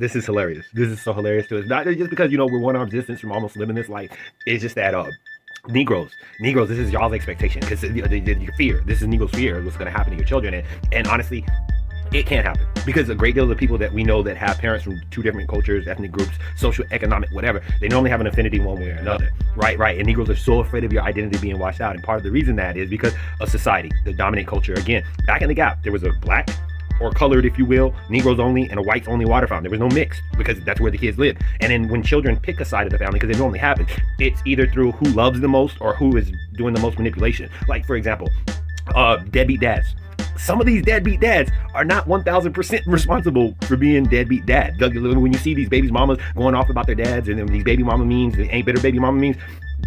This is hilarious. This is so hilarious to us. Not just because, we're one arm's distance from almost living this life. It's just that Negroes, this is y'all's expectation because your fear. This is Negroes' fear of what's going to happen to your children. And honestly, it can't happen because a great deal of the people that we know that have parents from two different cultures, ethnic groups, social, economic, whatever, they normally have an affinity one way or another. Right. And Negroes are so afraid of your identity being washed out. And part of the reason that is because of society, the dominant culture. Again, back in the gap, there was a black or colored, if you will, Negroes only, and a whites only water fountain. There was no mix because that's where the kids lived. And then when children pick a side of the family, because it normally happens, it's either through who loves the most or who is doing the most manipulation. Like, for example, deadbeat dads. Some of these deadbeat dads are not 1,000% responsible for being deadbeat dads. When you see these baby mamas going off about their dads and then these baby mama memes, and ain't better baby mama memes,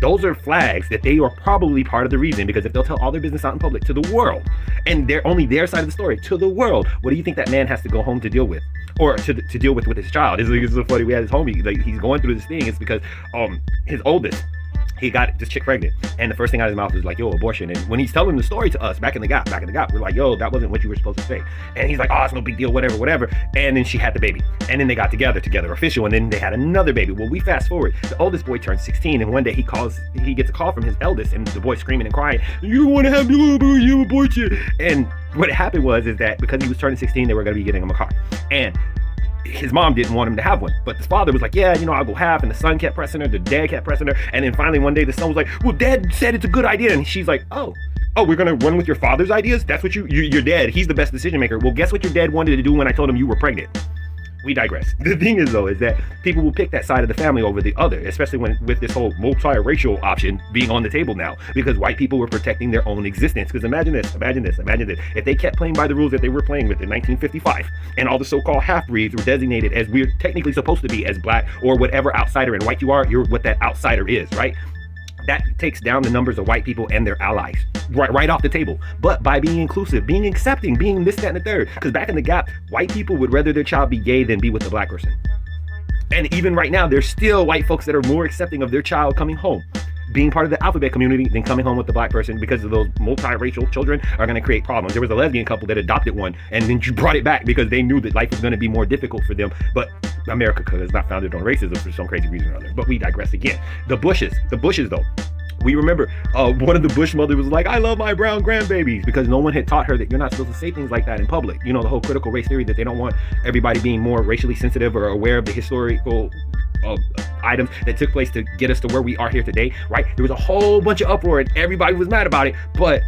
those are flags that they are probably part of the reason, because if they'll tell all their business out in public to the world, and they're only their side of the story to the world, what do you think that man has to go home to deal with? Or to deal with his child? It's so funny. We had his homie, like, he's going through this thing. It's because his oldest, he got this chick pregnant, and the first thing out of his mouth was like, yo, abortion. And when he's telling the story to us back in the gap, we're like, yo, that wasn't what you were supposed to say. And he's like, oh, it's no big deal, whatever. And then she had the baby, and then they got together official, and then they had another baby. Well, we fast forward, the oldest boy turned 16, and one day he gets a call from his eldest, and the boy screaming and crying, you don't want to have the little boy, you abortion. And what happened is that because he was turning 16, they were going to be getting him a car, and his mom didn't want him to have one, but the father was like, yeah, I'll go half, and the son kept pressing her, the dad kept pressing her, and then finally one day the son was like, well, dad said it's a good idea, and she's like, oh, we're gonna run with your father's ideas? That's what your dad, he's the best decision maker. Well, guess what your dad wanted to do when I told him you were pregnant? We digress. The thing is, though, is that people will pick that side of the family over the other, especially with this whole multiracial option being on the table now, because white people were protecting their own existence. Because imagine this. If they kept playing by the rules that they were playing with in 1955, and all the so-called half-breeds were designated as we're technically supposed to be as black or whatever outsider and white you are, you're what that outsider is, right? That takes down the numbers of white people and their allies right off the table. But by being inclusive, being accepting, being this, that, and the third. Because back in the gap, white people would rather their child be gay than be with a black person. And even right now, there's still white folks that are more accepting of their child coming home, being part of the alphabet community, than coming home with the black person, because of those multiracial children are going to create problems. There was a lesbian couple that adopted one, and then brought it back because they knew that life was going to be more difficult for them. But America is not founded on racism for some crazy reason or other. But we digress again. The Bushes though. We remember one of the Bush mothers was like, I love my brown grandbabies, because no one had taught her that you're not supposed to say things like that in public. The whole critical race theory, that they don't want everybody being more racially sensitive or aware of the historical items that took place to get us to where we are here today, right? There was a whole bunch of uproar and everybody was mad about it, but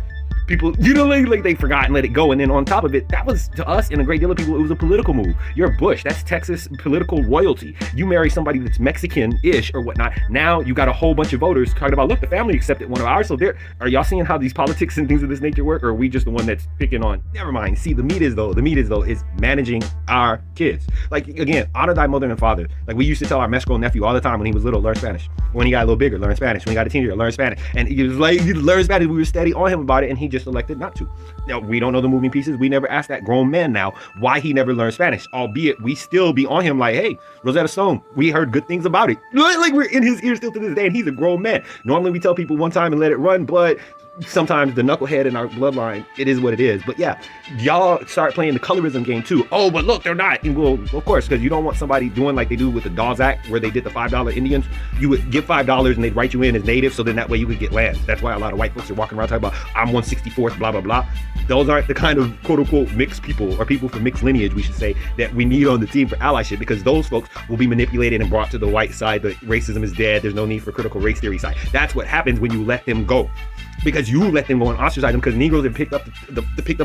people, like they forgot and let it go. And then on top of it, that was, to us and a great deal of people, it was a political move. You're Bush. That's Texas political royalty. You marry somebody that's Mexican-ish or whatnot. Now you got a whole bunch of voters talking about, look, the family accepted one of ours. So are y'all seeing how these politics and things of this nature work? Or are we just the one that's picking on? Never mind. See, the meat is managing our kids. Like, again, honor thy mother and father. Like we used to tell our Mexico nephew all the time when he was little, learn Spanish. When he got a little bigger, learn Spanish. When he got a teenager, learn Spanish. And he was like, you learn Spanish. We were steady on him about it, and he just elected not to. Now, we don't know the moving pieces. We never asked that grown man now why he never learned Spanish, albeit we still be on him like, hey, Rosetta Stone, we heard good things about it. Like we're in his ear still to this day, and he's a grown man. Normally we tell people one time and let it run, but sometimes the knucklehead in our bloodline, it is what it is. But yeah, y'all start playing the colorism game too. Oh, but look, they're not. And well, of course, because you don't want somebody doing like they do with the Dawes Act, where they did the $5 Indians. You would give $5 and they'd write you in as native, so then that way you could get land. That's why a lot of white folks are walking around talking about, I'm 164th, blah, blah, blah. Those aren't the kind of quote unquote mixed people, or people from mixed lineage, we should say, that we need on the team for allyship, because those folks will be manipulated and brought to the white side. The racism is dead. There's no need for critical race theory side. That's what happens when you let them go. Because you let them go and ostracize them, because Negroes have picked up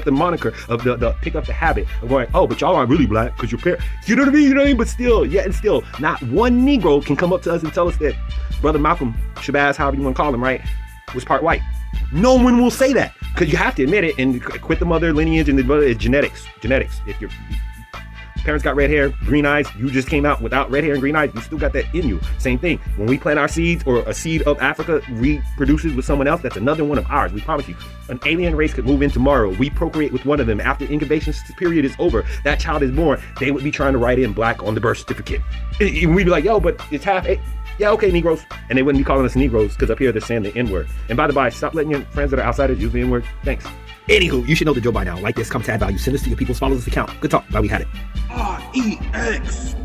the moniker of picked up the habit of going, oh, but y'all aren't really black because your parents, you know what I mean? But still, not one Negro can come up to us and tell us that Brother Malcolm, Shabazz, however you want to call him, right, was part white. No one will say that, because you have to admit it and quit the mother lineage, and it's genetics. If your parents got red hair, green eyes, you just came out without red hair and green eyes, you still got that in you. Same thing. When we plant our seeds, or a seed of Africa reproduces with someone else, that's another one of ours. We promise you. An alien race could move in tomorrow. We procreate with one of them. After the incubation period is over, that child is born, they would be trying to write in black on the birth certificate. And we'd be like, yo, but it's half. Yeah, okay, Negroes. And they wouldn't be calling us Negroes, because up here they're saying the N-word. And by the by, stop letting your friends that are outsiders use the N-word. Thanks. Anywho, you should know the drill by now. Like this, comment, add value, send this to your people's followers account. Good talk. Glad we had it. REX.